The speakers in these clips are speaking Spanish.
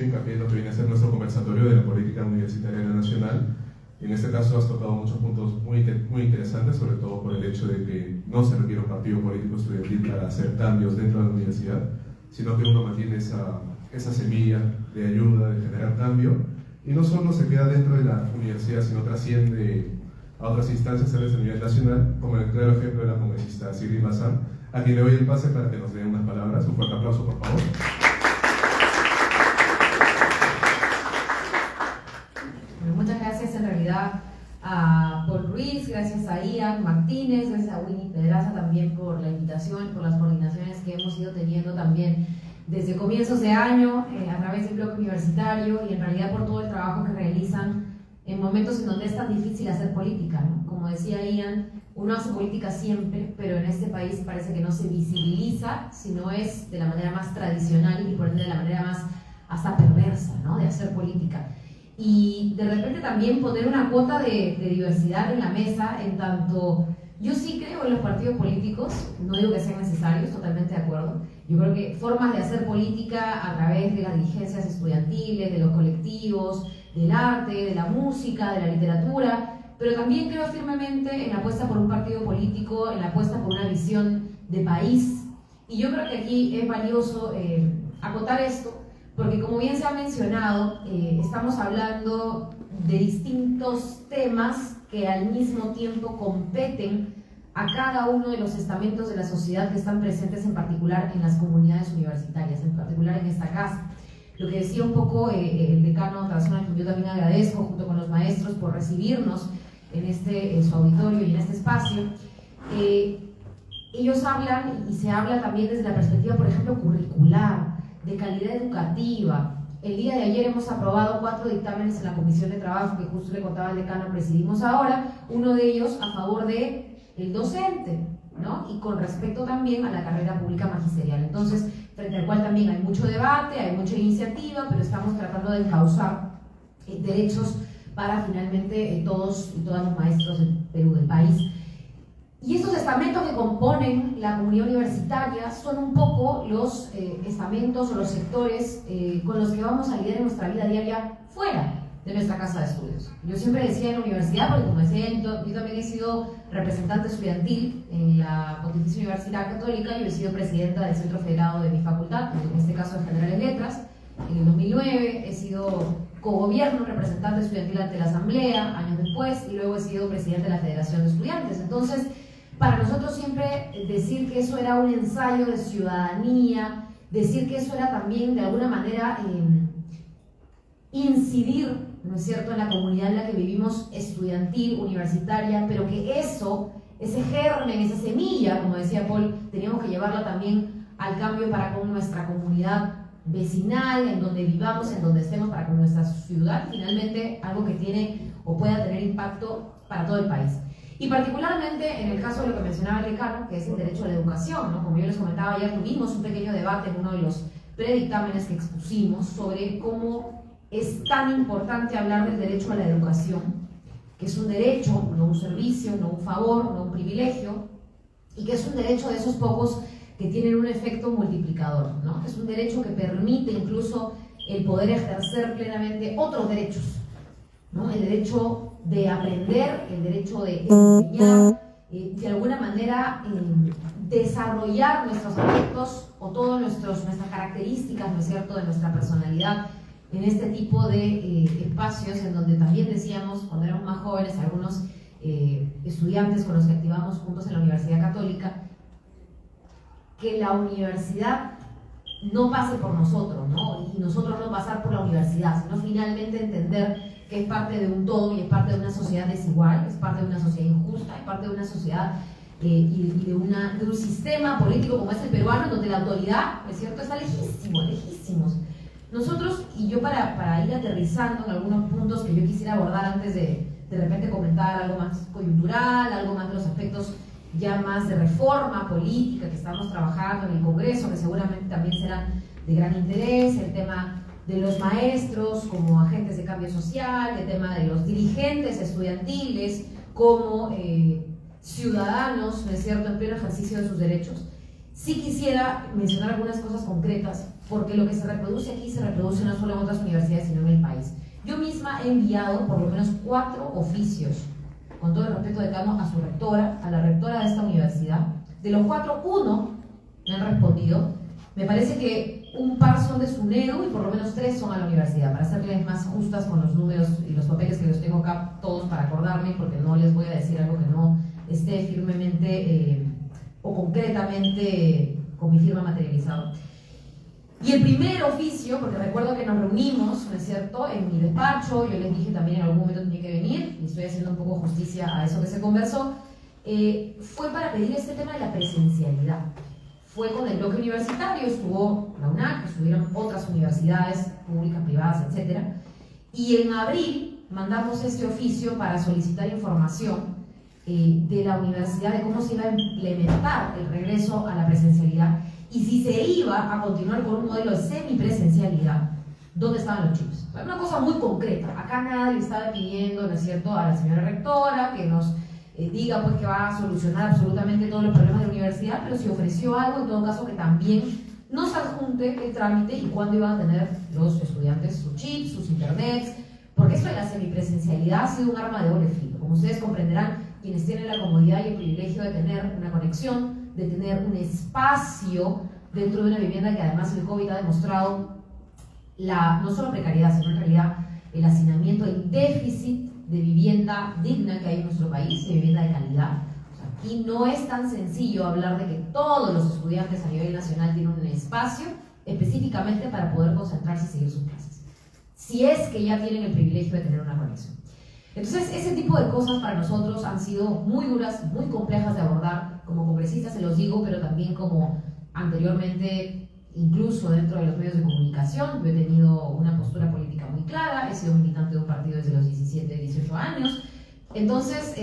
hincapié en lo que viene a ser nuestro conversatorio de la política universitaria nacional. Y en este caso has tocado muchos puntos muy interesantes, sobre todo por el hecho de que no se requiere un partido político estudiantil para hacer cambios dentro de la universidad, sino que uno mantiene esa semilla de ayuda, de generar cambio, y no solo se queda dentro de la universidad, sino trasciende a otras instancias a nivel nacional, como el claro ejemplo de la congresista Sigrid Bazán, a quien le doy el pase para que nos dé unas palabras. Un fuerte aplauso, por favor. Muchas gracias en realidad a Paul Ruiz, gracias a Ian Martínez, gracias a Winnie Pedraza también por la invitación, por las coordinaciones que hemos ido teniendo también desde comienzos de año a través del bloque universitario, y en realidad por todo el trabajo que realizan en momentos en donde es tan difícil hacer política, ¿no? Como decía Ian, uno hace política siempre, pero en este país parece que no se visibiliza, sino es de la manera más tradicional y por ende de la manera más hasta perversa, ¿no?, de hacer política. Y de repente también poner una cuota de diversidad en la mesa, en tanto yo sí creo en los partidos políticos, no digo que sean necesarios, totalmente de acuerdo. Yo creo que formas de hacer política a través de las dirigencias estudiantiles, de los colectivos, del arte, de la música, de la literatura, pero también creo firmemente en la apuesta por un partido político, en la apuesta por una visión de país. Y yo creo que aquí es valioso acotar esto, porque como bien se ha mencionado, estamos hablando de distintos temas que al mismo tiempo competen a cada uno de los estamentos de la sociedad que están presentes, en particular en las comunidades universitarias, en particular en esta casa. Lo que decía un poco el decano Tarazona, a quien yo también agradezco, junto con los maestros, por recibirnos en su auditorio y en este espacio. Ellos hablan, y se habla también desde la perspectiva, por ejemplo, curricular, de calidad educativa. El día de ayer hemos aprobado 4 dictámenes en la Comisión de Trabajo, que justo le contaba el decano, presidimos ahora, uno de ellos a favor del docente, ¿no?, y con respecto también a la carrera pública magisterial. Entonces, frente al cual también hay mucho debate, hay mucha iniciativa, pero estamos tratando de encauzar derechos para finalmente todos y todas los maestros del Perú, del país. Y estos estamentos que componen la comunidad universitaria son un poco los estamentos o los sectores con los que vamos a lidiar en nuestra vida diaria fuera de nuestra casa de estudios. Yo siempre decía en la universidad, porque como decía, yo también he sido representante estudiantil en la Pontificia Universidad Católica, yo he sido presidenta del Centro Federado de mi facultad, en este caso de General en Letras, en el 2009, he sido cogobierno, representante estudiantil ante la Asamblea, años después, y luego he sido presidente de la Federación de Estudiantes. Entonces, para nosotros siempre decir que eso era un ensayo de ciudadanía, decir que eso era también de alguna manera incidir, ¿no es cierto?, en la comunidad en la que vivimos, estudiantil, universitaria, pero que eso, ese germen, esa semilla, como decía Paul, teníamos que llevarla también al cambio para con nuestra comunidad vecinal, en donde vivamos, en donde estemos, para con nuestra ciudad, finalmente algo que tiene o pueda tener impacto para todo el país. Y particularmente en el caso de lo que mencionaba el decano, que es el derecho a la educación, ¿no? Como yo les comentaba ayer, tuvimos un pequeño debate en uno de los predictámenes que expusimos sobre cómo es tan importante hablar del derecho a la educación, que es un derecho, no un servicio, no un favor, no un privilegio, y que es un derecho de esos pocos que tienen un efecto multiplicador, ¿no? Es un derecho que permite incluso el poder ejercer plenamente otros derechos, ¿no? El derecho de aprender, el derecho de enseñar, de alguna manera desarrollar nuestros aspectos o todas nuestras características, ¿no es cierto?, de nuestra personalidad en este tipo de espacios en donde también decíamos, cuando éramos más jóvenes, algunos estudiantes con los que activamos juntos en la Universidad Católica, que la universidad no pase por nosotros, ¿no?, y nosotros no pasar por la universidad, sino finalmente entender que es parte de un todo y es parte de una sociedad desigual, es parte de una sociedad injusta, es parte de una sociedad y de un sistema político como es el peruano, donde la autoridad, ¿no es cierto?, está lejísimos. Nosotros, y yo para ir aterrizando en algunos puntos que yo quisiera abordar antes de repente comentar algo más coyuntural, algo más de los aspectos ya más de reforma política que estamos trabajando en el Congreso, que seguramente también serán de gran interés, el tema de los maestros como agentes de cambio social, el tema de los dirigentes estudiantiles como ciudadanos, ¿no es cierto?, en pleno ejercicio de sus derechos. Sí quisiera mencionar algunas cosas concretas porque lo que se reproduce aquí se reproduce no solo en otras universidades, sino en el país. Yo misma he enviado por lo menos 4 oficios, con todo el respeto decano, a su rectora, a la rectora de esta universidad. De los 4, 1 me han respondido. Me parece que un par son de SUNEDU y por lo menos 3 son a la universidad, para serles más justas con los números y los papeles que los tengo acá todos para acordarme, porque no les voy a decir algo que no esté firmemente o concretamente con mi firma materializado. Y el primer oficio, porque recuerdo que nos reunimos, ¿no es cierto?, en mi despacho, yo les dije también en algún momento tenía que venir, y estoy haciendo un poco justicia a eso que se conversó, fue para pedir este tema de la presencialidad. Fue con el bloque universitario, estuvo la UNAC, estuvieron otras universidades públicas, privadas, etc. Y en abril mandamos este oficio para solicitar información de la universidad de cómo se iba a implementar el regreso a la presencialidad y si se iba a continuar con un modelo de semipresencialidad, ¿dónde estaban los chips? Una cosa muy concreta. Acá nadie estaba pidiendo, ¿no es cierto?, a la señora rectora que nos diga pues que va a solucionar absolutamente todos los problemas de la universidad, pero si ofreció algo, en todo caso, que también nos adjunte el trámite y cuándo iban a tener los estudiantes sus chips, sus internets, porque esto de la semipresencialidad ha sido un arma de doble filo. Como ustedes comprenderán, quienes tienen la comodidad y el privilegio de tener una conexión, de tener un espacio dentro de una vivienda que además el COVID ha demostrado no solo precariedad, sino en realidad el hacinamiento, el déficit de vivienda digna que hay en nuestro país, de vivienda de calidad. Y no es tan sencillo hablar de que todos los estudiantes a nivel nacional tienen un espacio específicamente para poder concentrarse y seguir sus clases, si es que ya tienen el privilegio de tener una conexión. Entonces, ese tipo de cosas para nosotros han sido muy duras, muy complejas de abordar. Como congresistas se los digo, pero también como anteriormente, incluso dentro de los medios de comunicación. Yo he tenido una postura política muy clara, he sido militante de un partido desde los 17, 18 años. Entonces,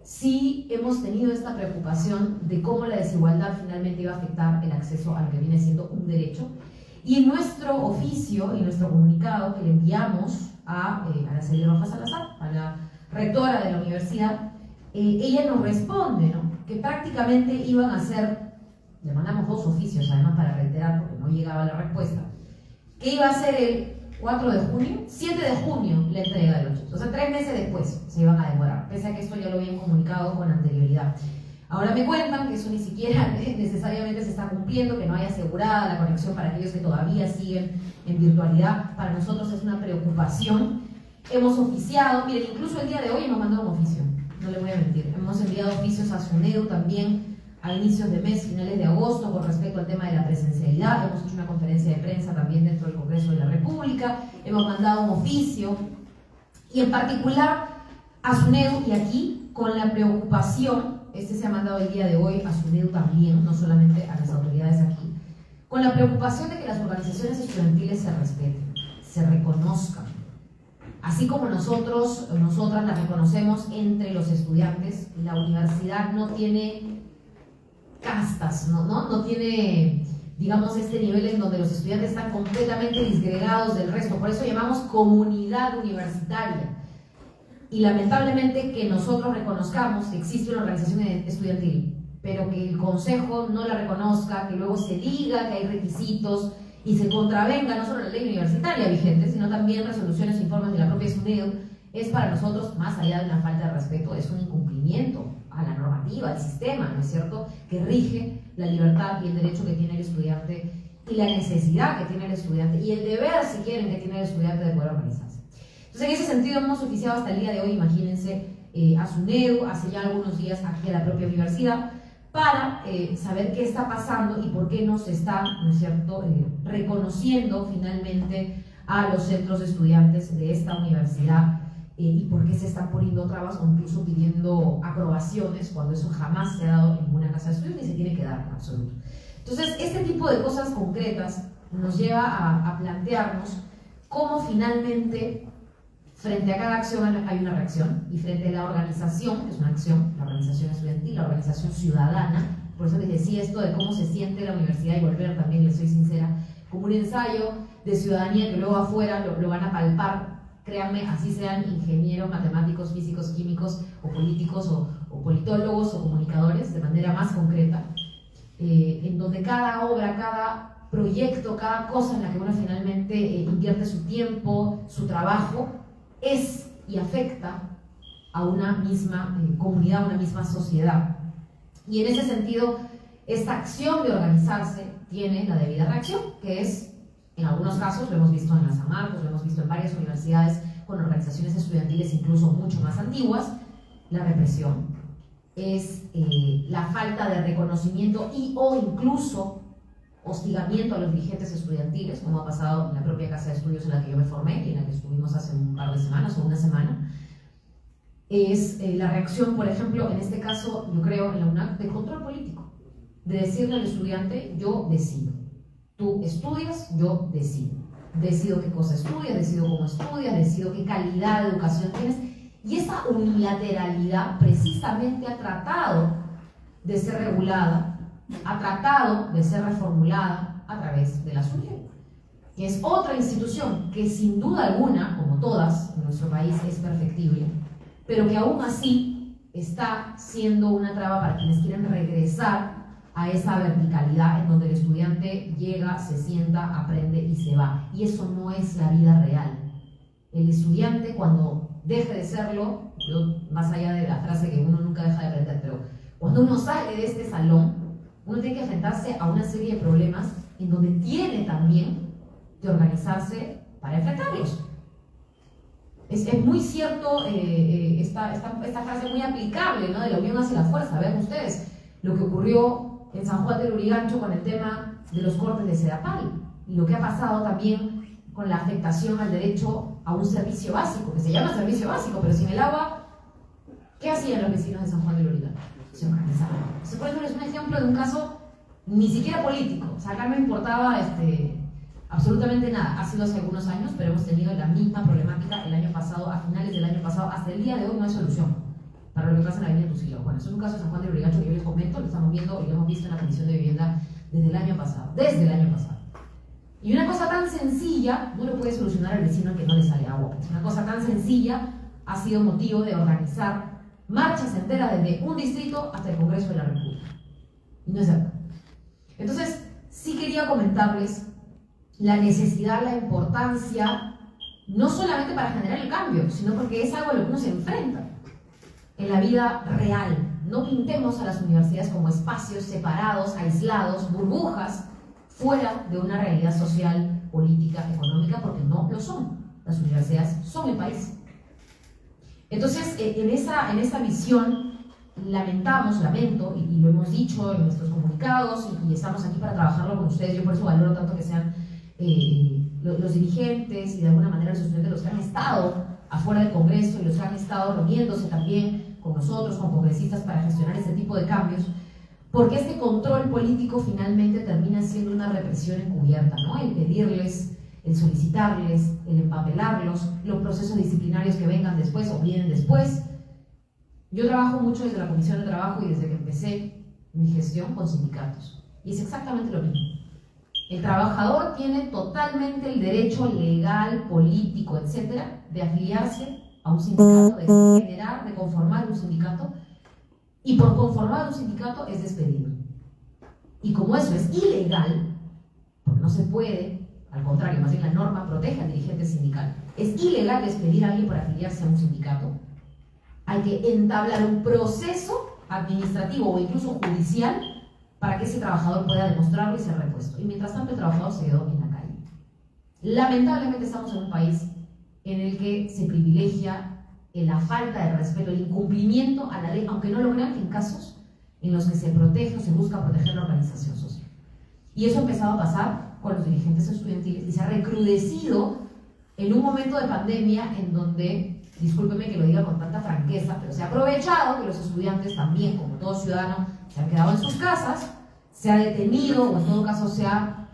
sí hemos tenido esta preocupación de cómo la desigualdad finalmente iba a afectar el acceso a lo que viene siendo un derecho. Y en nuestro oficio y nuestro comunicado que le enviamos a Araceli Rojas Salazar, a la rectora de la universidad, ella nos responde, ¿no?, que prácticamente iban a ser, le mandamos 2 oficios además para reiterar porque no llegaba la respuesta, que iba a ser el 4 de junio, 7 de junio la entrega de los chips, o sea 3 meses después se iban a demorar, pese a que esto ya lo habían comunicado con anterioridad. Ahora me cuentan que eso ni siquiera necesariamente se está cumpliendo, que no hay asegurada la conexión para aquellos que todavía siguen en virtualidad. Para nosotros es una preocupación. Hemos oficiado, miren, incluso el día de hoy hemos mandado un oficio, no le voy a mentir. Hemos enviado oficios a SUNEDU también a inicios de mes, finales de agosto, con respecto al tema de la presencialidad. Hemos hecho una conferencia de prensa también dentro del Congreso de la República. Hemos mandado un oficio, y en particular a SUNEDU, y aquí con la preocupación, se ha mandado el día de hoy a SUNEDU también, no solamente a las autoridades aquí, con la preocupación de que las organizaciones estudiantiles se respeten, se reconozcan. Así como nosotras las reconocemos entre los estudiantes, la universidad no tiene castas, no tiene, digamos, este nivel en donde los estudiantes están completamente disgregados del resto. Por eso llamamos comunidad universitaria. Y lamentablemente que nosotros reconozcamos que existe una organización estudiantil, pero que el consejo no la reconozca, que luego se diga que hay requisitos y se contravenga no solo la ley universitaria vigente, sino también resoluciones e informes de la propia SUNEDU, es para nosotros, más allá de una falta de respeto, es un incumplimiento a la normativa, al sistema, ¿no es cierto?, que rige la libertad y el derecho que tiene el estudiante y la necesidad que tiene el estudiante y el deber, si quieren, que tiene el estudiante de poder organizarse. Entonces, en ese sentido, hemos oficiado hasta el día de hoy, imagínense, a SUNEDU, hace ya algunos días aquí a la propia universidad, para saber qué está pasando y por qué no se está, ¿no es cierto?, reconociendo finalmente a los centros de estudiantes de esta universidad y por qué se están poniendo trabas o incluso pidiendo aprobaciones cuando eso jamás se ha dado en ninguna casa de estudios ni se tiene que dar en absoluto. Entonces, este tipo de cosas concretas nos lleva a plantearnos cómo finalmente frente a cada acción hay una reacción, y frente a la organización, que es una acción, la organización estudiantil, la organización ciudadana. Por eso les decía esto de cómo se siente la universidad, y volver también, les soy sincera, como un ensayo de ciudadanía que luego afuera lo van a palpar. Créanme, así sean ingenieros, matemáticos, físicos, químicos, o políticos, o politólogos, o comunicadores, de manera más concreta, en donde cada obra, cada proyecto, cada cosa en la que uno finalmente invierte su tiempo, su trabajo, es y afecta a una misma comunidad, a una misma sociedad. Y en ese sentido, esta acción de organizarse tiene la debida reacción, que es, en algunos casos, lo hemos visto en la San Marcos, lo hemos visto en varias universidades con organizaciones estudiantiles incluso mucho más antiguas, la represión. Es la falta de reconocimiento y o incluso hostigamiento a los dirigentes estudiantiles, como ha pasado en la propia casa de estudios en la que yo me formé y en la que estuvimos hace un par de semanas o una semana. Es la reacción, por ejemplo, en este caso, yo creo, en la UNAC, de control político, de decirle al estudiante, yo decido. Tú estudias, yo decido. Decido qué cosa estudias, decido cómo estudias, decido qué calidad de educación tienes. Y esa unilateralidad precisamente ha tratado de ser regulada, ha tratado de ser reformulada a través de la SUNEDU, que es otra institución que sin duda alguna, como todas en nuestro país, es perfectible, pero que aún así está siendo una traba para quienes quieren regresar a esa verticalidad en donde el estudiante llega, se sienta, aprende y se va. Y eso no es la vida real. El estudiante, cuando deje de serlo, yo, más allá de la frase que uno nunca deja de aprender, pero cuando uno sale de este salón, uno tiene que enfrentarse a una serie de problemas en donde tiene también que organizarse para enfrentarlos. Es muy cierto esta frase muy aplicable, ¿no? De la unión hace la fuerza. Vean ustedes lo que ocurrió en San Juan del Urigancho con el tema de los cortes de Sedapal y lo que ha pasado también con la afectación al derecho a un servicio básico, que se llama servicio básico, pero sin el agua, ¿qué hacían los vecinos de San Juan del Urigancho? Se organizaban. Eso, por ejemplo, es un ejemplo de un caso ni siquiera político. O sea, acá no importaba absolutamente nada. Ha sido hace algunos años, pero hemos tenido la misma problemática el año pasado, a finales del año pasado, hasta el día de hoy no hay solución para lo que pasa en la avenida Tucilo. Bueno, eso es un caso de San Juan del Urigancho que yo les comento, lo estamos viendo y lo hemos visto en la Comisión de Vivienda desde el año pasado. Y una cosa tan sencilla no lo puede solucionar el vecino al que no le sale agua. Una cosa tan sencilla ha sido motivo de organizar marchas enteras desde un distrito hasta el Congreso de la República. Y no es verdad. Entonces, sí quería comentarles la necesidad, la importancia, no solamente para generar el cambio, sino porque es algo a lo que uno se enfrenta en la vida real. No pintemos a las universidades como espacios separados, aislados, burbujas, fuera de una realidad social, política, económica, porque no lo son. Las universidades son el país. Entonces, en esa visión, lamento, y lo hemos dicho en nuestros comunicados, y estamos aquí para trabajarlo con ustedes. Yo por eso valoro tanto que sean los dirigentes y de alguna manera los estudiantes los que han estado afuera del Congreso y los que han estado reuniéndose también con nosotros, con congresistas, para gestionar este tipo de cambios, porque este control político finalmente termina siendo una represión encubierta, ¿no? El pedirles, el solicitarles, el empapelarlos, los procesos disciplinarios que vengan después o vienen después. Yo trabajo mucho desde la Comisión de Trabajo y desde que empecé mi gestión con sindicatos, y es exactamente lo mismo. El trabajador tiene totalmente el derecho legal, político, etcétera, de afiliarse a un sindicato, de generar, de conformar un sindicato, y por conformar un sindicato es despedido. Y como eso es ilegal, porque no se puede, al contrario, más bien la norma protege al dirigente sindical, es ilegal despedir a alguien por afiliarse a un sindicato, hay que entablar un proceso administrativo o incluso judicial para que ese trabajador pueda demostrarlo y ser repuesto. Y mientras tanto el trabajador se quedó en la calle. Lamentablemente estamos en un país en el que se privilegia la falta de respeto, el incumplimiento a la ley, aunque no lo crean, en casos en los que se protege o se busca proteger la organización social. Y eso ha empezado a pasar con los dirigentes estudiantiles y se ha recrudecido en un momento de pandemia en donde, discúlpeme que lo diga con tanta franqueza, pero se ha aprovechado que los estudiantes también, como todo ciudadano, se han quedado en sus casas, se ha detenido o en todo caso se ha,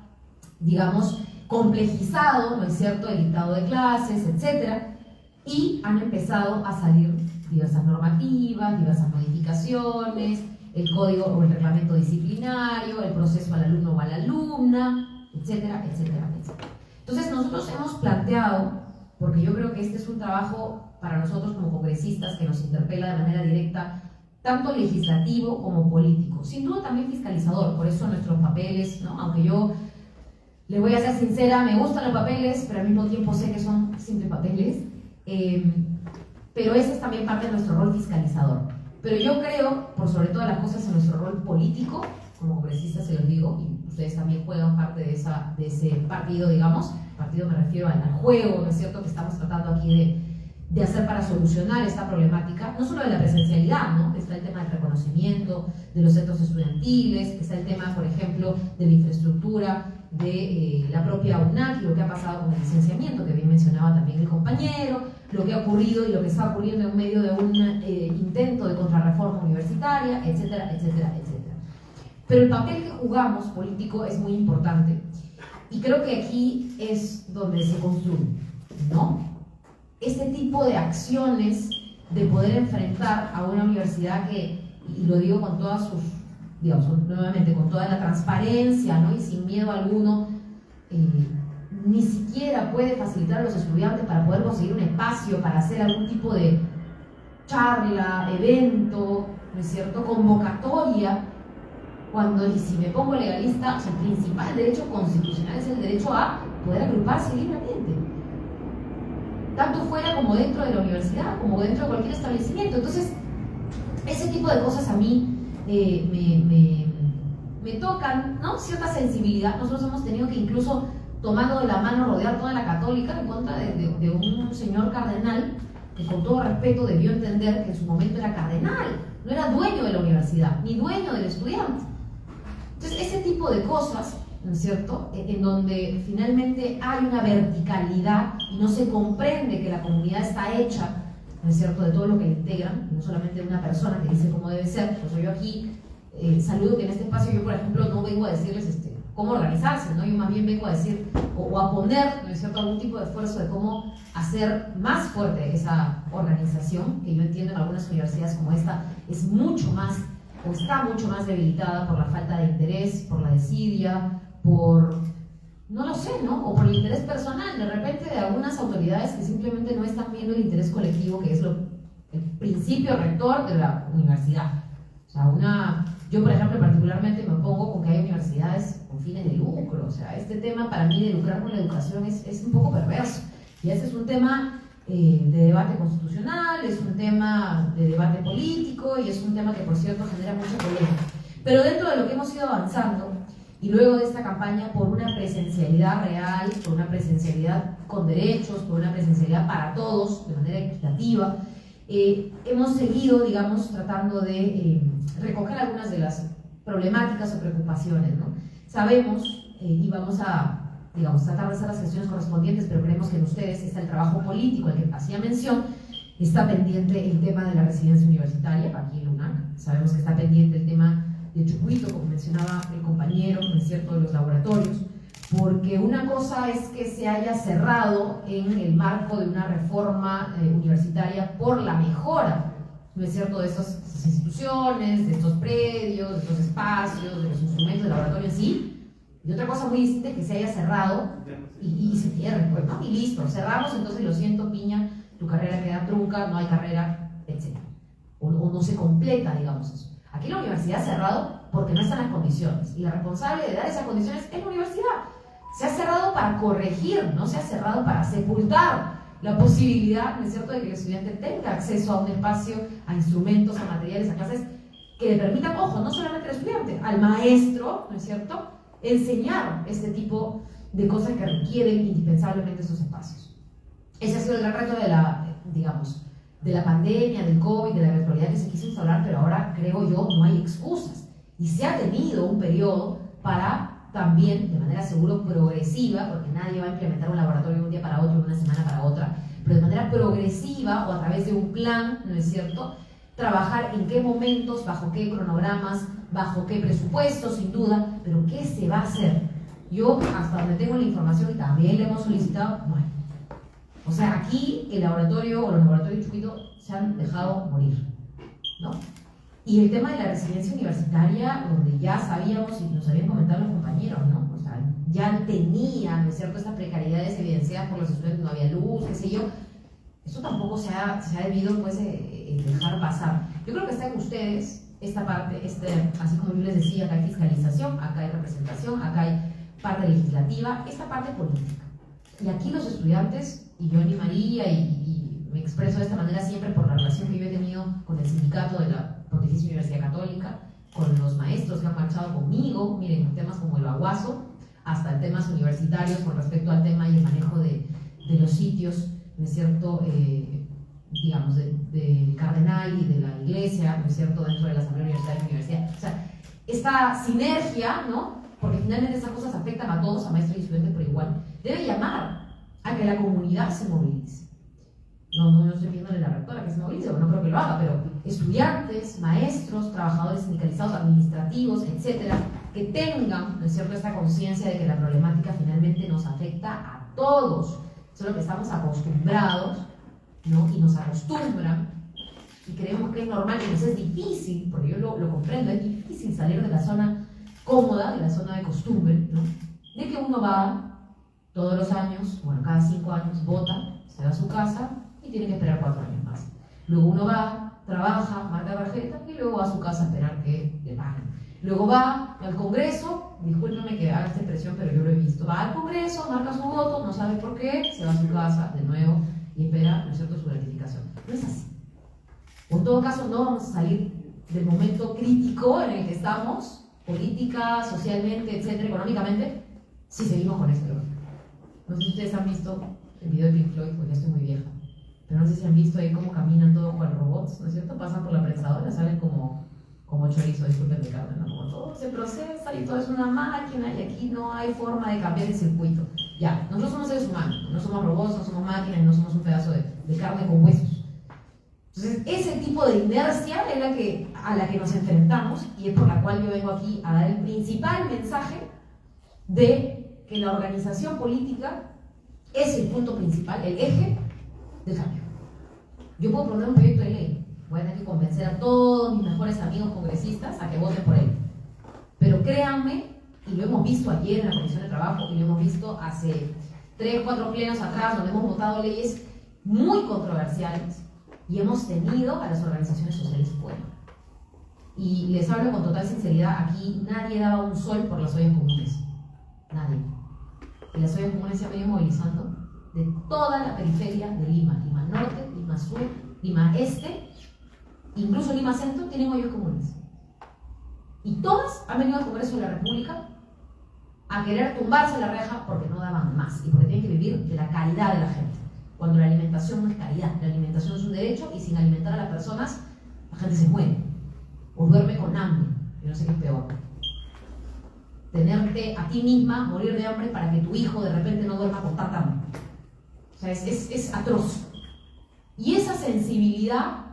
digamos, complejizado, ¿no es cierto?, el dictado de clases, etcétera, y han empezado a salir diversas normativas, diversas modificaciones, el código o el reglamento disciplinario, el proceso al alumno o a la alumna, etcétera, etcétera, etcétera. Entonces nosotros hemos planteado, porque yo creo que este es un trabajo para nosotros como congresistas que nos interpela de manera directa, tanto legislativo como político, sin duda también fiscalizador, por eso nuestros papeles, ¿no? Aunque yo Les voy a ser sincera, me gustan los papeles, pero al mismo tiempo sé que son simples papeles. Pero ese es también parte de nuestro rol fiscalizador. Pero yo creo, por sobre todas las cosas, en nuestro rol político, como congresistas se los digo, y ustedes también juegan parte de ese partido, digamos. Partido me refiero al juego, ¿no es cierto?, que estamos tratando aquí de hacer para solucionar esta problemática, no solo de la presencialidad, ¿no? Está el tema del reconocimiento de los centros estudiantiles, está el tema, por ejemplo, de la infraestructura, de la propia UNAC y lo que ha pasado con el licenciamiento, que bien mencionaba también el compañero, lo que ha ocurrido y lo que está ocurriendo en medio de un intento de contrarreforma universitaria, etcétera, etcétera, etcétera. Pero el papel que jugamos político es muy importante y creo que aquí es donde se construye, ¿no? Este tipo de acciones de poder enfrentar a una universidad que, y lo digo con todas sus, digamos, nuevamente con toda la transparencia, ¿no?, y sin miedo alguno, ni siquiera puede facilitar a los estudiantes para poder conseguir un espacio para hacer algún tipo de charla, evento, ¿no es cierto?, convocatoria, cuando, y si me pongo legalista, o sea, el principal derecho constitucional es el derecho a poder agruparse libremente, tanto fuera como dentro de la universidad, como dentro de cualquier establecimiento. Entonces, ese tipo de cosas a mí me tocan, ¿no?, cierta sensibilidad. Nosotros hemos tenido que incluso, tomando de la mano, rodear toda la católica en contra de un señor cardenal que, con todo respeto, debió entender que en su momento era cardenal, no era dueño de la universidad, ni dueño del estudiante. Entonces, ese tipo de cosas, ¿no es cierto?, en donde finalmente hay una verticalidad y no se comprende que la comunidad está hecha, ¿no es cierto?, de todo lo que le integran, no solamente de una persona que dice cómo debe ser. Por eso yo aquí saludo que en este espacio yo, por ejemplo, no vengo a decirles cómo organizarse, ¿no? Yo más bien vengo a decir, o a poner, ¿no es cierto?, algún tipo de esfuerzo de cómo hacer más fuerte esa organización, que yo entiendo en algunas universidades como esta es mucho más, o está mucho más debilitada por la falta de interés, por la desidia, por, no lo sé, ¿no?, o por el interés personal, de repente, de algunas autoridades que simplemente no están viendo el interés colectivo, que es el principio rector de la universidad. O sea, yo, por ejemplo, particularmente me opongo con que hay universidades con fines de lucro. O sea, este tema para mí de lucrar con la educación es un poco perverso. Y ese es un tema de debate constitucional, es un tema de debate político y es un tema que, por cierto, genera mucha polémica. Pero dentro de lo que hemos ido avanzando, y luego de esta campaña por una presencialidad real, por una presencialidad con derechos, por una presencialidad para todos, de manera equitativa, hemos seguido, digamos, tratando de recoger algunas de las problemáticas o preocupaciones, ¿no? Sabemos, y vamos a, digamos, tratar de hacer las gestiones correspondientes, pero creemos que en ustedes está el trabajo político, al que hacía mención. Está pendiente el tema de la residencia universitaria, aquí en UNAC. Sabemos que está pendiente el tema de Chucuito, como mencionaba el compañero, ¿no es cierto?, de los laboratorios, porque una cosa es que se haya cerrado en el marco de una reforma universitaria por la mejora, ¿no es cierto?, de estas instituciones, de estos predios, de estos espacios, de los instrumentos de laboratorio en sí, y otra cosa muy distinta es que se haya cerrado y se cierre, pues, ¿no?, y listo, cerramos, entonces lo siento, piña, tu carrera queda trunca, no hay carrera, etc. O no se completa, digamos, eso. Aquí la universidad ha cerrado porque no están las condiciones, y la responsable de dar esas condiciones es la universidad. Se ha cerrado para corregir, no se ha cerrado para sepultar la posibilidad, ¿no es cierto?, de que el estudiante tenga acceso a un espacio, a instrumentos, a materiales, a clases que le permitan, ojo, no solamente al estudiante, al maestro, ¿no es cierto?, enseñar este tipo de cosas que requieren indispensablemente esos espacios. Ese ha sido el gran reto de la pandemia, del COVID, de la virtualidad que se quiso instaurar, pero ahora, creo yo, no hay excusas. Y se ha tenido un periodo para también, de manera seguro progresiva, porque nadie va a implementar un laboratorio de un día para otro, de una semana para otra, pero de manera progresiva o a través de un plan, ¿no es cierto?, trabajar en qué momentos, bajo qué cronogramas, bajo qué presupuestos, sin duda, pero qué se va a hacer. Yo, hasta donde tengo la información, y también le hemos solicitado, no hay. O sea, aquí el laboratorio o los laboratorios Chucuito se han dejado morir, ¿no? Y el tema de la residencia universitaria, donde ya sabíamos y nos habían comentado los compañeros, ¿no? O sea, ya tenían, ¿no es cierto?, estas precariedades evidenciadas por los estudiantes, no había luz, qué sé yo. Eso tampoco se ha debido, pues, dejar pasar. Yo creo que está en ustedes esta parte, así como yo les decía, acá hay fiscalización, acá hay representación, acá hay parte legislativa, esta parte política. Y aquí los estudiantes, y yo ni María, y me expreso de esta manera siempre por la relación que yo he tenido con el sindicato de la Pontificia Universidad Católica, con los maestros que han marchado conmigo, miren, temas como el baguazo, hasta temas universitarios con respecto al tema y el manejo de los sitios, ¿no es cierto?, digamos, del cardenal y de la iglesia, ¿no es cierto?, dentro de la Asamblea Universitaria de la Universidad. O sea, esta sinergia, ¿no?, porque finalmente esas cosas afectan a todos, a maestros y estudiantes por igual, debe llamar a que la comunidad se movilice. No estoy pidiéndole a la rectora que se movilice, no creo que lo haga, pero estudiantes, maestros, trabajadores sindicalizados, administrativos, etcétera, que tengan, ¿no es cierto?, esta conciencia de que la problemática finalmente nos afecta a todos. Solo que estamos acostumbrados, ¿no?, y nos acostumbran, y creemos que es normal, y nos es difícil, porque yo lo comprendo, es difícil salir de la zona cómoda, de la zona de costumbre, ¿no?, de que uno va todos los años, bueno, cada 5 años, vota, se va a su casa y tiene que esperar 4 años más. Luego uno va, trabaja, marca tarjeta y luego va a su casa a esperar que le paguen. Luego va al Congreso, discúlpeme que haga esta expresión, pero yo lo he visto, va al Congreso, marca su voto, no sabe por qué, se va a su casa de nuevo y espera, ¿no es cierto?, su gratificación. No es así. O en todo caso, no vamos a salir del momento crítico en el que estamos, política, socialmente, etcétera, económicamente, si seguimos con esto. No sé si ustedes han visto el video de Pink Floyd, porque ya estoy muy vieja, pero no sé si han visto ahí cómo caminan todos cual robots, ¿no es cierto? Pasan por la prensadora, salen como chorizo, disculpen de carne, ¿no? Como todo se procesa y todo es una máquina y aquí no hay forma de cambiar el circuito. Ya, nosotros somos seres humanos, no somos robots, no somos máquinas, no somos un pedazo de carne con huesos. Entonces, ese tipo de inercia es a la que nos enfrentamos y es por la cual yo vengo aquí a dar el principal mensaje de que la organización política es el punto principal, el eje del cambio. Yo puedo proponer un proyecto de ley, voy a tener que convencer a todos mis mejores amigos congresistas a que voten por él. Pero créanme, y lo hemos visto ayer en la Comisión de Trabajo, y lo hemos visto hace 3 o 4 plenos atrás, donde hemos votado leyes muy controversiales, y hemos tenido a las organizaciones sociales fuera. Y les hablo con total sinceridad, aquí nadie daba un sol por las ollas comunes. Nadie. Y las ollas comunes se han venido movilizando de toda la periferia de Lima. Lima Norte, Lima Sur, Lima Este, incluso Lima Centro, tienen ollas comunes. Y todas han venido al Congreso de la República a querer tumbarse la reja porque no daban más y porque tienen que vivir de la calidad de la gente. Cuando la alimentación no es calidad, la alimentación es un derecho y sin alimentar a las personas, la gente se muere o duerme con hambre. Yo no sé qué es peor. Tenerte a ti misma, morir de hambre para que tu hijo de repente no duerma con tanta hambre. O sea, es atroz. Y esa sensibilidad,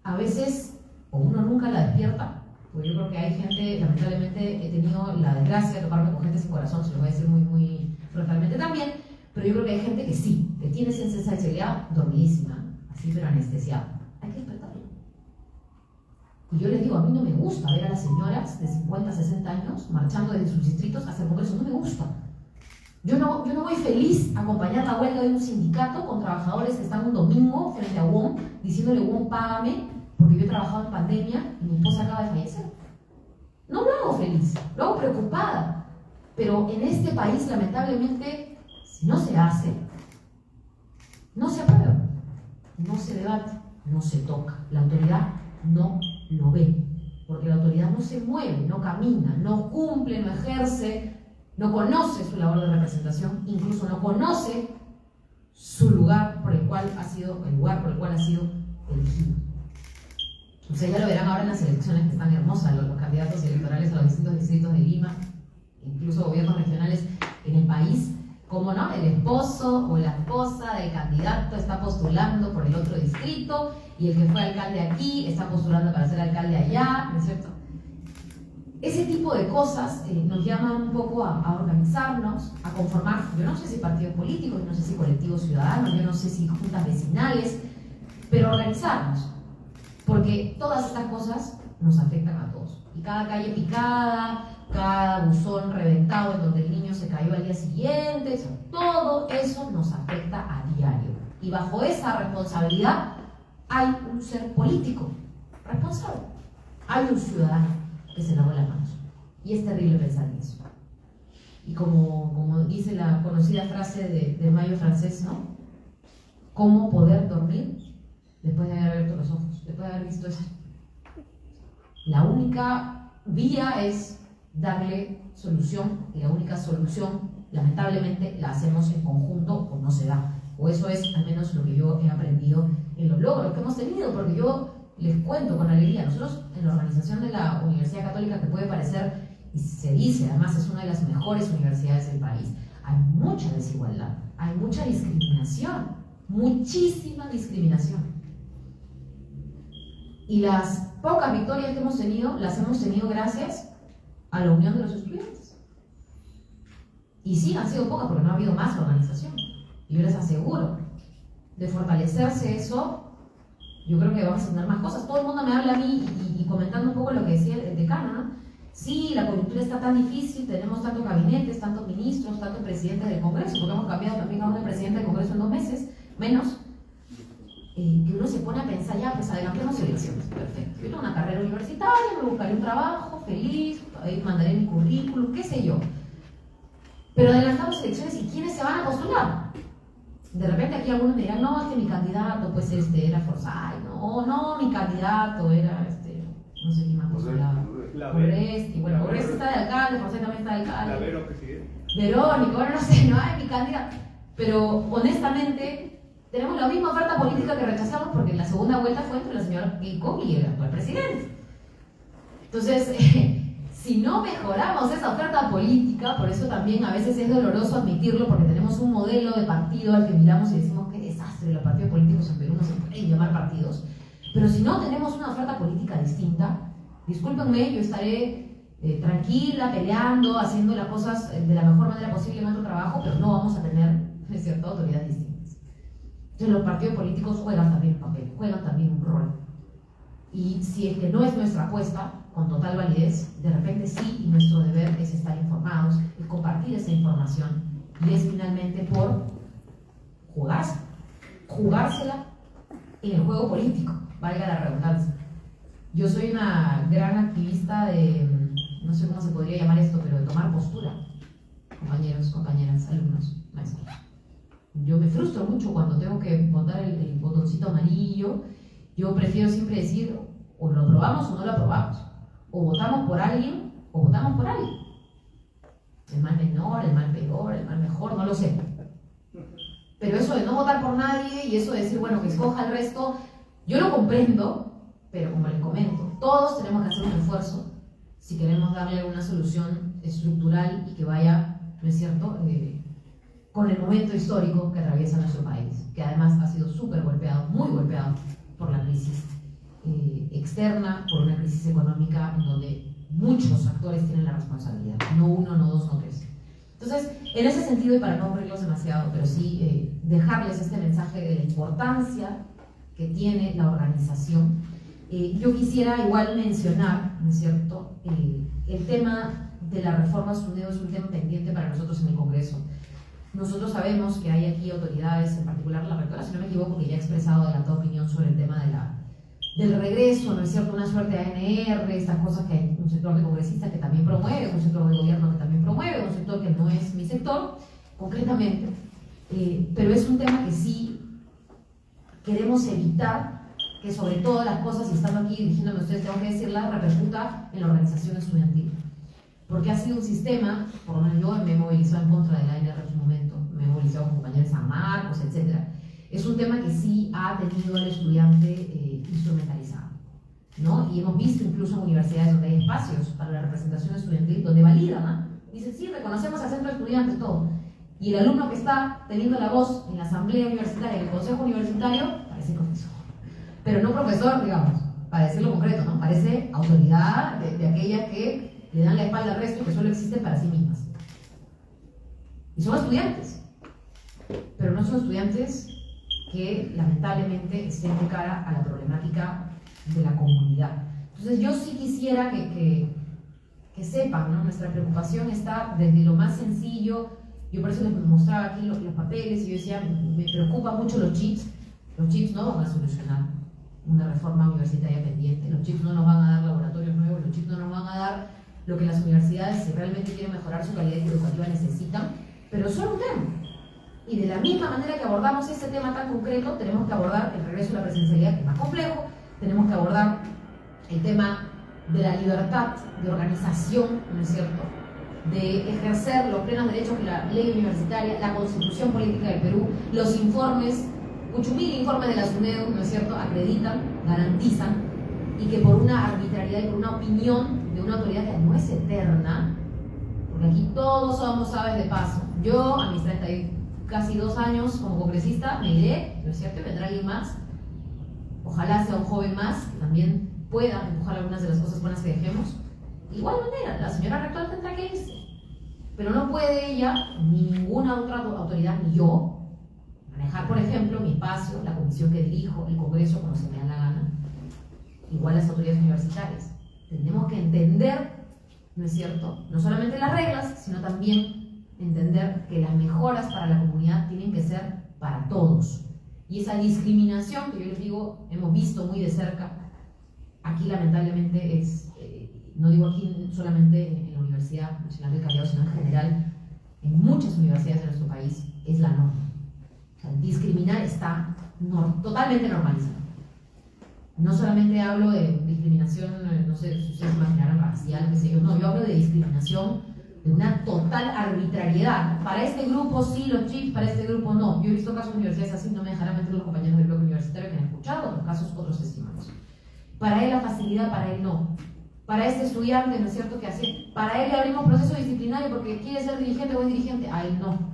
a veces, o uno nunca la despierta, porque yo creo que hay gente, lamentablemente he tenido la desgracia de toparme con gente sin corazón, se lo voy a decir muy frontalmente también, pero yo creo que hay gente que sí, que tiene sensibilidad dormidísima, así pero anestesiada. Hay que despertarlo. Y yo les digo, a mí no me gusta ver a las señoras de 50, 60 años marchando desde sus distritos hacia el Congreso, no me gusta. Yo no voy feliz a acompañar la huelga de un sindicato con trabajadores que están un domingo frente a UOM, diciéndole, UOM, págame, porque yo he trabajado en pandemia y mi esposa acaba de fallecer. No lo hago feliz, lo hago preocupada. Pero en este país, lamentablemente, si no se hace, no se aprueba, no se debate, no se toca. La autoridad no lo ve, porque la autoridad no se mueve, no camina, no cumple, no ejerce, no conoce su labor de representación, incluso no conoce su lugar por el cual ha sido, el lugar por el cual ha sido elegido. Ustedes ya lo verán ahora en las elecciones que están hermosas, los candidatos electorales a los distintos distritos de Lima, incluso gobiernos regionales en el país, como no, el esposo o la esposa del candidato está postulando por el otro distrito y el que fue alcalde aquí está postulando para ser alcalde allá, ¿no es cierto? Ese tipo de cosas nos llaman un poco a organizarnos, a conformar, yo no sé si partidos políticos, yo no sé si colectivos ciudadanos, yo no sé si juntas vecinales, pero organizarnos, porque todas estas cosas nos afectan a todos. Y cada calle picada, cada buzón reventado en donde el niño se cayó al día siguiente, todo eso nos afecta a diario. Y bajo esa responsabilidad hay un ser político responsable, hay un ciudadano que se lavó las manos. Y es terrible pensar en eso. Y como dice la conocida frase de Mayo Francés, ¿no? ¿Cómo poder dormir después de haber abierto los ojos, después de haber visto esto? La única vía es darle solución, y la única solución, lamentablemente, la hacemos en conjunto o no se da. O eso es al menos lo que yo he aprendido en los logros que hemos tenido, porque yo les cuento con alegría, nosotros en la organización de la Universidad Católica, que puede parecer, y se dice, además es una de las mejores universidades del país, hay mucha desigualdad, hay mucha discriminación, muchísima discriminación. Y las pocas victorias que hemos tenido, las hemos tenido gracias a la unión de los estudiantes. Y sí, han sido pocas porque no ha habido más organización. Y yo les aseguro, de fortalecerse eso, yo creo que vamos a tener más cosas. Todo el mundo me habla a mí y comentando un poco lo que decía el decano, ¿no? Sí, la coyuntura está tan difícil, tenemos tantos gabinetes, tantos ministros, tantos presidentes del Congreso, porque hemos cambiado también a un presidente del Congreso en 2 meses, menos, que uno se pone a pensar, ya, pues adelantemos elecciones, perfecto. Yo tengo una carrera universitaria, me buscaré un trabajo, feliz, ahí mandaré mi currículum, qué sé yo. Pero adelantamos elecciones y ¿quiénes se van a postular? De repente aquí algunos me dirán, no, es que mi candidato pues era Forsyth, ¿no? No, mi candidato era no sé quién más postulaba. Oresti, y bueno, Oresti está de alcalde, Forsyth también está de alcalde. La Vero presidente. Verónica, bueno, no sé, no hay mi candidato. Pero honestamente, tenemos la misma oferta política que rechazamos porque en la segunda vuelta fue entre la señora Keiko y el actual presidente. Entonces, si no mejoramos esa oferta política, por eso también a veces es doloroso admitirlo, porque tenemos un modelo de partido al que miramos y decimos qué desastre, los partidos políticos en Perú no se pueden llamar partidos. Pero si no tenemos una oferta política distinta, discúlpenme, yo estaré tranquila, peleando, haciendo las cosas de la mejor manera posible en nuestro trabajo, pero no vamos a tener, es cierto, autoridades distintas. Entonces los partidos políticos juegan también un papel, juegan también un rol. Y si es que no es nuestra apuesta, con total validez, de repente sí, y nuestro deber es estar informados, es compartir esa información, y es finalmente por jugársela en el juego político, valga la redundancia. Yo soy una gran activista de, no sé cómo se podría llamar esto, pero de tomar postura, compañeros, compañeras, alumnos, maestros. Yo me frustro mucho cuando tengo que votar el botoncito amarillo. Yo prefiero siempre decir, o lo aprobamos o no lo aprobamos. O votamos por alguien, o votamos por alguien. El mal menor, el mal peor, el mal mejor, no lo sé. Pero eso de no votar por nadie y eso de decir, bueno, que escoja el resto, yo lo comprendo, pero como les comento, todos tenemos que hacer un esfuerzo si queremos darle una solución estructural y que vaya, ¿no es cierto?, con el momento histórico que atraviesa nuestro país, que además ha sido súper golpeado, muy golpeado por la crisis externa, por una crisis económica en donde muchos actores tienen la responsabilidad, no uno, no dos, no tres. Entonces, en ese sentido, y para no aburrirlos demasiado, pero sí dejarles este mensaje de la importancia que tiene la organización, yo quisiera igual mencionar, ¿no es cierto?, el tema de la reforma SUNEDO es un tema pendiente para nosotros en el Congreso. Nosotros sabemos que hay aquí autoridades, en particular la rectora, si no me equivoco, que ya ha expresado adelantada opinión sobre el tema del regreso, ¿no es cierto?, una suerte de ANR, estas cosas que hay un sector de congresistas que también promueve, un sector de gobierno que también promueve, un sector que no es mi sector, concretamente, pero es un tema que sí queremos evitar que sobre todo las cosas, y estando aquí dirigiéndome a ustedes, tengo que decirla, repercuta en la organización estudiantil. Porque ha sido un sistema, por lo menos yo me he movilizado en contra de la ANR en su momento, me he movilizado con compañeros de San Marcos, etc. Es un tema que sí ha tenido al estudiante instrumentalizado, ¿no? Y hemos visto incluso en universidades donde hay espacios para la representación estudiantil, donde validan, ¿no? Dicen, sí, reconocemos al centro de estudiantes, todo. Y el alumno que está teniendo la voz en la asamblea universitaria, en el consejo universitario, parece profesor. Pero no profesor, digamos, para decirlo concreto, ¿no? Parece autoridad de aquellas que le dan la espalda al resto y que solo existen para sí mismas. Y son estudiantes, pero no son estudiantes que lamentablemente estén de cara a la problemática de la comunidad. Entonces yo sí quisiera que sepan, ¿no? Nuestra preocupación está desde lo más sencillo. Yo por eso les mostraba aquí los papeles y yo decía, me preocupan mucho los chips. Los chips no van a solucionar una reforma universitaria pendiente, los chips no nos van a dar laboratorios nuevos, los chips no nos van a dar lo que las universidades, si realmente quieren mejorar su calidad educativa, necesitan, pero solo un tema. Y de la misma manera que abordamos este tema tan concreto, tenemos que abordar el regreso a la presencialidad, que es más complejo, tenemos que abordar el tema de la libertad de organización, ¿no es cierto?, de ejercer los plenos derechos que la ley universitaria, la constitución política del Perú, los informes, 8.000 informes de la SUNEDU, ¿no es cierto?, acreditan, garantizan, y que por una arbitrariedad y por una opinión de una autoridad que no es eterna, porque aquí todos somos aves de paso. Yo, a mis casi 2 años como congresista, me iré, ¿no es cierto?, y vendrá alguien más, ojalá sea un joven más, que también pueda empujar algunas de las cosas buenas que dejemos. De igual manera, la señora rectora tendrá que irse, pero no puede ella, ni ninguna otra autoridad, ni yo, manejar, por ejemplo, mi espacio, la comisión que dirijo, el Congreso, como se me da la gana, igual las autoridades universitarias. Tenemos que entender, ¿no es cierto?, no solamente las reglas, sino también entender que las mejoras para la comunidad tienen que ser para todos. Y esa discriminación que yo les digo, hemos visto muy de cerca, aquí lamentablemente es, no digo aquí solamente en la Universidad Nacional del Callao, sino en general, en muchas universidades de nuestro país, es la norma. O sea, discriminar está totalmente normalizado. No solamente hablo de discriminación, no sé si ustedes imaginarán racial, qué sé yo, no, yo hablo de discriminación de una total arbitrariedad. Para este grupo sí los chips, para este grupo no. Yo he visto casos de universidades así, no me dejarán mentir los compañeros del bloque universitario que han escuchado, otros casos, otros testimonios. Para él la facilidad, para él no. Para este estudiante, ¿no es cierto?, que así, para él le abrimos proceso disciplinario porque quiere ser dirigente o es dirigente, a él no.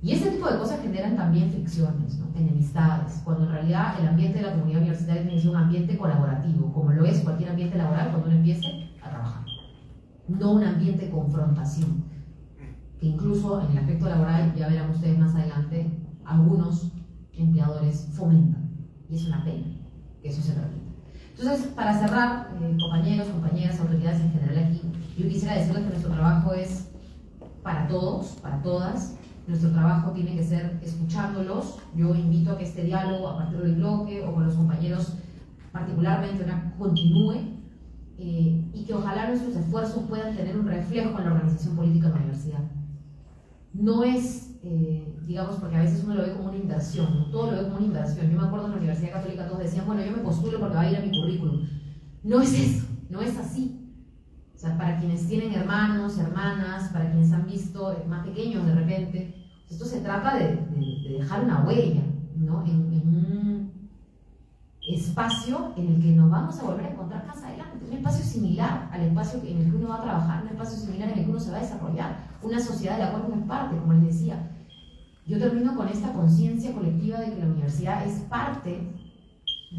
Y ese tipo de cosas generan también fricciones, ¿no?, enemistades, cuando en realidad el ambiente de la comunidad universitaria tiene que ser un ambiente colaborativo, como lo es cualquier ambiente laboral cuando uno empiece a trabajar. No un ambiente de confrontación, que incluso en el aspecto laboral, ya verán ustedes más adelante, algunos empleadores fomentan. Y es una pena que eso se permita. Entonces, para cerrar, compañeros, compañeras, autoridades en general aquí, yo quisiera decirles que nuestro trabajo es para todos, para todas. Nuestro trabajo tiene que ser escuchándolos. Yo invito a que este diálogo a partir del bloque o con los compañeros particularmente continúe y que ojalá nuestros esfuerzos puedan tener un reflejo en la organización política de la universidad. No es, digamos, porque a veces uno lo ve como una inversión, ¿no? Todo lo ve como una inversión. Yo me acuerdo en la Universidad Católica todos decían, bueno, yo me postulo porque va a ir a mi currículum. No es eso, no es así. O sea, para quienes tienen hermanos, hermanas, para quienes han visto más pequeños de repente, esto se trata de dejar una huella, ¿no?, en un espacio en el que nos vamos a volver a encontrar más adelante, un espacio similar al espacio en el que uno va a trabajar, un espacio similar en el que uno se va a desarrollar, una sociedad de la cual uno es parte, como les decía. Yo termino con esta conciencia colectiva de que la universidad es parte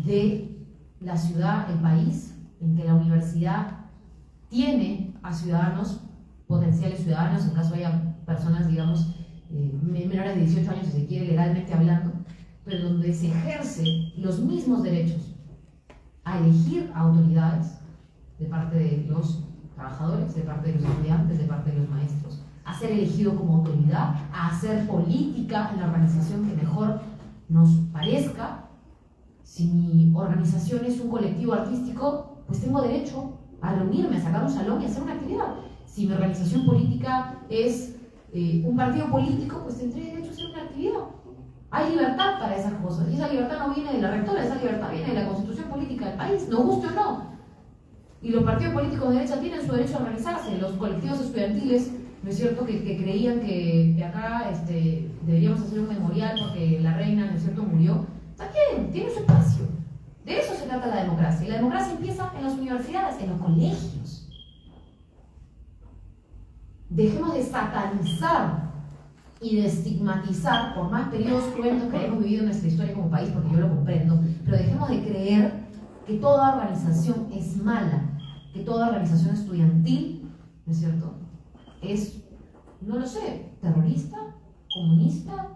de la ciudad, el país, en que la universidad tiene a ciudadanos, potenciales ciudadanos, en caso haya personas, digamos, menores de 18 años, si se quiere, legalmente hablando, pero donde se ejerce los mismos derechos a elegir autoridades de parte de los trabajadores, de parte de los estudiantes, de parte de los maestros, a ser elegido como autoridad, a hacer política en la organización que mejor nos parezca. Si mi organización es un colectivo artístico, pues tengo derecho a reunirme, a sacar un salón y hacer una actividad. Si mi organización política es un partido político, pues tendré derecho a hacer una actividad. Hay libertad para esas cosas, y esa libertad no viene de la rectora, esa libertad viene de la constitución política del país, nos guste o no. Y los partidos políticos de derecha tienen su derecho a organizarse, los colectivos estudiantiles, ¿no es cierto?, que creían que acá deberíamos hacer un memorial porque la reina, ¿no es cierto?, murió, también tiene su espacio. De eso se trata la democracia, y la democracia empieza en las universidades, en los colegios. Dejemos de satanizar y de estigmatizar, por más periodos cruentos que hayamos vivido en nuestra historia como país, porque yo lo comprendo, pero dejemos de creer que toda organización es mala, que toda organización estudiantil, ¿no es cierto?, es, no lo sé, terrorista, comunista,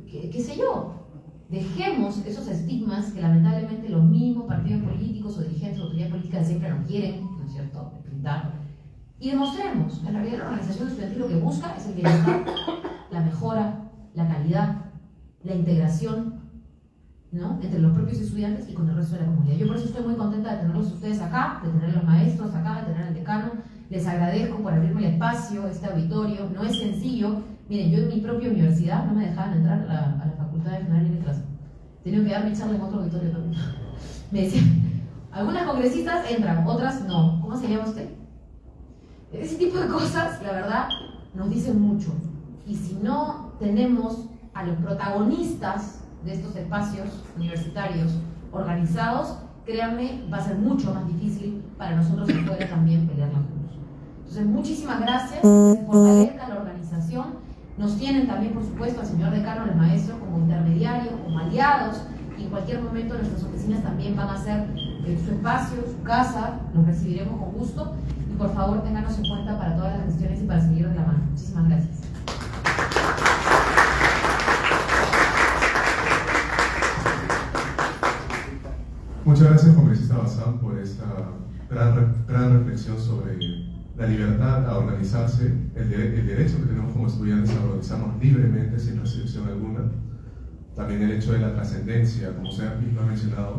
qué sé yo. Dejemos esos estigmas que lamentablemente los mismos partidos políticos o dirigentes o autoridades políticas de siempre no quieren, ¿no es cierto?, pintar. Y demostremos, en realidad la organización estudiantil lo que busca es el bienestar, la mejora, la calidad, la integración ¿no?, entre los propios estudiantes y con el resto de la comunidad. Yo por eso estoy muy contenta de tenerlos ustedes acá, de tener a los maestros acá, de tener al decano. Les agradezco por abrirme el espacio, este auditorio. No es sencillo. Miren, yo en mi propia universidad no me dejaban entrar a la Facultad de General y Letras. Tenía que dar mi charla en otro auditorio también. Me decían, algunas congresistas entran, otras no. ¿Cómo se llama usted? Ese tipo de cosas, la verdad, nos dicen mucho. Y si no tenemos a los protagonistas de estos espacios universitarios organizados, créanme, va a ser mucho más difícil para nosotros afuera también pelear la cruz. Entonces, muchísimas gracias, que se fortalezca la organización. Nos tienen también, por supuesto, al señor decano, al maestro, como intermediarios, como aliados, y en cualquier momento nuestras oficinas también van a ser su espacio, su casa, los recibiremos con gusto, y por favor, ténganos en cuenta para todas las gestiones y para seguir de la mano. Muchísimas gracias. Muchas gracias, congresista Bazán, por esta gran reflexión sobre la libertad a organizarse, el derecho que tenemos como estudiantes a organizarnos libremente, sin restricción alguna. También el hecho de la trascendencia, como se ha mencionado.